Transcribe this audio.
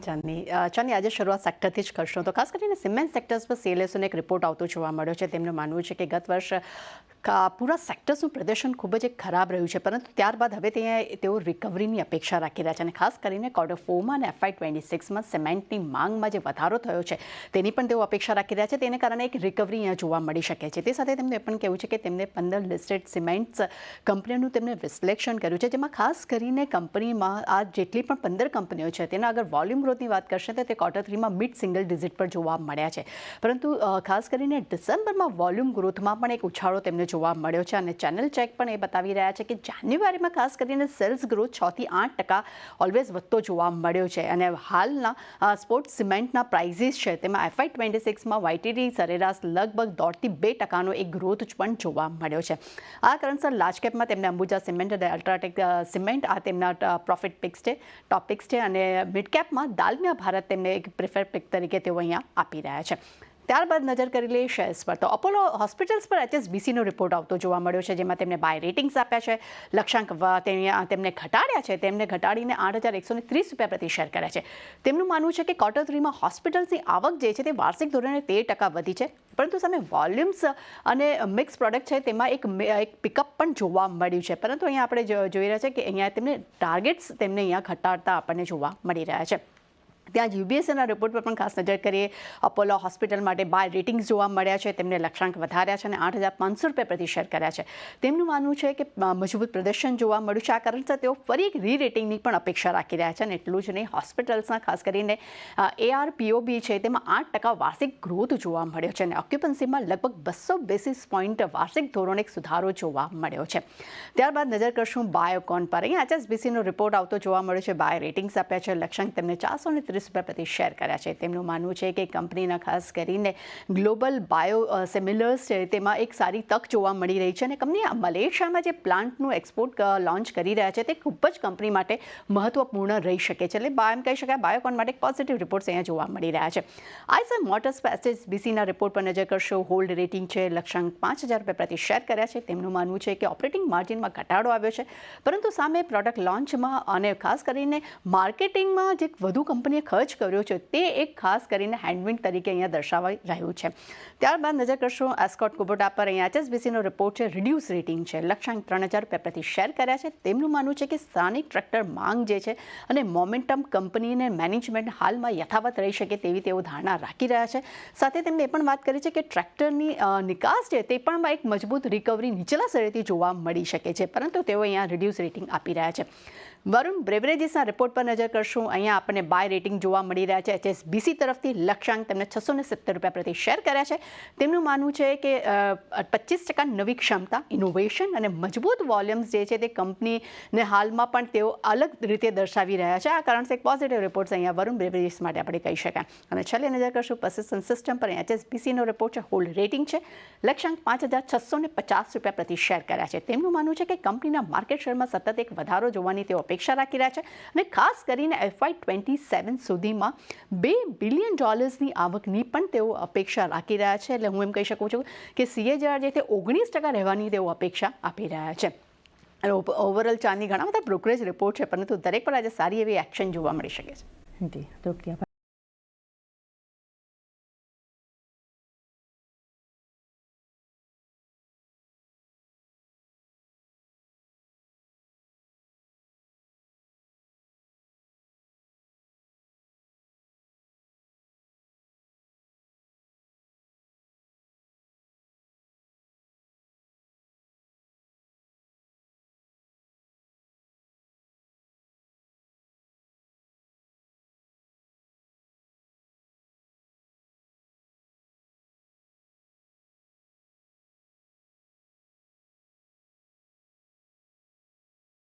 ચાંદની ચાંદની આજે શરૂઆત સેક્ટરથી જ કરશું તો ખાસ કરીને સિમેન્ટ સેક્ટર્સ પર CLSOનો એક રિપોર્ટ આવતો જોવા મળ્યો છે. તેમનું માનવું છે કે ગત વર્ષ પૂરા સેક્ટર્સનું પ્રદર્શન ખૂબ જ ખરાબ રહ્યું છે, પરંતુ ત્યારબાદ હવે તેઓ રિકવરીની અપેક્ષા રાખી રહ્યા છે અને ખાસ કરીને Q4 અને FY26માં સિમેન્ટની માંગમાં જે વધારો થયો છે તેની પણ તેઓ અપેક્ષા રાખી રહ્યા છે. તેને કારણે એક રિકવરી અહીંયા જોવા મળી શકે છે. તે સાથે તેમનું એ પણ કહેવું છે કે તેમને 15 લિસ્ટેડ સિમેન્ટ્સ કંપનીઓનું તેમને વિશ્લેષણ કર્યું છે, જેમાં ખાસ કરીને કંપનીમાં આ જેટલી પણ 15 કંપનીઓ છે તેના અગર વોલ્યુમ ગ્રોથની વાત કરશે તો તે Q3માં મિડ સિંગલ ડિજિટ પર જોવા મળ્યા છે, પરંતુ ખાસ કરીને ડિસેમ્બરમાં વોલ્યુમ ગ્રોથમાં પણ એક ઉછાળો તેમને જોવા મળ્યો છે અને ચેનલ ચેક પણ એ બતાવી રહ્યા છે કે જાન્યુઆરીમાં ખાસ કરીને સેલ્સ ગ્રોથ 6 થી 8% ઓલવેઝ વધતો જોવા મળ્યો છે અને હાલના સ્પોર્ટ્સ સિમેન્ટના પ્રાઇઝીસ છે તેમાં FY26માં YTD સરેરાશ લગભગ 1.5 થી 2% એક ગ્રોથ પણ જોવા મળ્યો છે. આ કારણસર લાર્જ કેપમાં તેમને અંબુજા સિમેન્ટ અને અલ્ટ્રાટેક સિમેન્ટ આ તેમના પ્રોફિટ પિક્સ છે, ટોપ પિક્સ છે અને મિડ કેપમાં દાલમિયા ભારત તેમને એક પ્રિફર પિક તરીકે તેઓ અહીંયા આપી રહ્યા છે. ત્યારબાદ નજર કરી લઈએ શેર્સ પર તો અપોલો હોસ્પિટલ્સ પર HSBCનો રિપોર્ટ આવતો જોવા મળ્યો છે, જેમાં તેમને બાય રેટિંગ્સ આપ્યા છે. લક્ષ્યાંક તેમને ઘટાડ્યા છે, તેમને ઘટાડીને ₹8,130 પ્રતિ શેર કર્યા છે. તેમનું માનવું છે કે Q3માં હોસ્પિટલ્સની આવક જે છે તે વાર્ષિક ધોરણે 13% વધી છે, પરંતુ સામે વોલ્યુમ્સ અને મિક્સ પ્રોડક્ટ છે તેમાં એક પિકઅપ પણ જોવા મળ્યું છે, પરંતુ અહીંયા આપણે જોઈ રહ્યા છે કે અહીંયા તેમને ટાર્ગેટ્સ તેમને અહીંયા ઘટાડતા આપણને જોવા મળી રહ્યા છે. ત્યાં જ UBSના રિપોર્ટ પર પણ ખાસ નજર કરીએ. અપોલો હોસ્પિટલ માટે બાય રેટિંગ્સ જોવા મળ્યા છે, તેમને લક્ષ્યાંક વધાર્યા છે અને ₹8,500 પ્રતિ શેર કર્યા છે. તેમનું માનવું છે કે મજબૂત પ્રદર્શન જોવા મળ્યું છે. આ કારણસર તેઓ ફરી એક રીરેટિંગની પણ અપેક્ષા રાખી રહ્યા છે અને એટલું જ નહીં, હોસ્પિટલ્સના ખાસ કરીને ARPOB છે તેમાં 8% વાર્ષિક ગ્રોથ જોવા મળ્યો છે અને ઓક્યુપન્સીમાં લગભગ 200 બેસિસ પોઈન્ટ વાર્ષિક ધોરણે એક સુધારો જોવા મળ્યો છે. ત્યારબાદ નજર કરશું બાયોકોન પર. અહીંયા HSBCનો રિપોર્ટ આવતો જોવા મળ્યો છે. બાય રેટિંગ્સ આપ્યા છે, લક્ષ્યાંક તેમને ₹430 પ્રતિ શેર કર્યા છે. તેમનું માનવું છે કે કંપનીના ખાસ કરીને ગ્લોબલ બાયો સિમિલર્સ છે તેમાં એક સારી તક જોવા મળી રહી છે અને કંપની મલેશિયામાં જે પ્લાન્ટનું એક્સપોર્ટ લોન્ચ કરી રહ્યા છે તે ખૂબ જ કંપની માટે મહત્વપૂર્ણ રહી શકે છે. એટલે એમ કહી શકાય બાયોકોન માટે પોઝિટિવ રિપોર્ટ્સ અહીંયા જોવા મળી રહ્યા છે. આઈસર મોટર્સ પર HSBCના રિપોર્ટ પર નજર કરશો. હોલ્ડ રેટિંગ છે, લક્ષ્યાંક ₹5,000 પ્રતિ શેર કર્યા છે. તેમનું માનવું છે કે ઓપરેટિંગ માર્જિનમાં ઘટાડો આવ્યો છે, પરંતુ સામે પ્રોડક્ટ લોન્ચમાં અને ખાસ કરીને માર્કેટિંગમાં જે વધુ કંપનીએ ખર્ચ કર્યો છે તે એક ખાસ કરીને હેન્ડવિન્ડ તરીકે અહીંયા દર્શાવાઈ રહ્યું છે. ત્યારબાદ નજર કરશું એસ્કોટ કુબોટા પર. અહીંયા HSBCનો રિપોર્ટ છે, રિડ્યુસ રેટિંગ છે, લક્ષ્યાંક ₹3,000 પ્રતિ શેર કર્યા છે. તેમનું માનવું છે કે સ્થાનિક ટ્રેક્ટર માંગ જે છે અને મોમેન્ટમ કંપનીને મેનેજમેન્ટ હાલમાં યથાવત રહી શકે તેવી તેઓ ધારણા રાખી રહ્યા છે. સાથે તેમણે એ પણ વાત કરી છે કે ટ્રેક્ટરની નિકાસ છે તે પણ એક મજબૂત રિકવરી નીચલા સ્તરેથી જોવા મળી શકે છે, પરંતુ તેઓ અહીંયા રિડ્યુસ રેટિંગ આપી રહ્યા છે. વરુણ બ્રેવરેજીસના રિપોર્ટ પર નજર કરશું. અહીંયા આપણને બાય રેટિંગ જોવા મળી રહ્યા છે. HSBC તરફથી લક્ષ્યાંક તેમને ₹670 પ્રતિ શેર કર્યા છે. તેમનું માનવું છે કે 25% નવી ક્ષમતા, ઇનોવેશન અને મજબૂત વોલ્યુમ્સ જે છે તે કંપનીને હાલમાં પણ તેઓ અલગ રીતે દર્શાવી રહ્યા છે. આ કારણથી એક પોઝિટિવ રિપોર્ટ્સ અહીંયા વરુણ બ્રેવરેજીસ માટે આપણે કહી શકાય. અને છેલ્લે નજર કરશું પર્સિસ્ટન્ટ સિસ્ટમ પર. HSBCનો રિપોર્ટ છે, હોલ્ડ રેટિંગ છે, લક્ષ્યાંક ₹5,650 પ્રતિ શેર કર્યા છે. તેમનું માનવું છે કે કંપનીના માર્કેટ શેરમાં સતત એક વધારો જોવાની તેઓ અપેક્ષા રાખી રહ્યા છે અને ખાસ કરીને FY27 સુધીમાં $2 બિલિયન આવકની પણ તેઓ અપેક્ષા રાખી રહ્યા છે. એટલે હું એમ કહી શકું છું કે CAGR જે તે 19% રહેવાની તેઓ અપેક્ષા આપી રહ્યા છે. ઓવરઓલ ચાંદની ઘણા બધા બ્રોકરેજ રિપોર્ટ છે, પરંતુ દરેક પર આજે સારી એવી એક્શન જોવા મળી શકે છે. જી, તૃપ્તિ.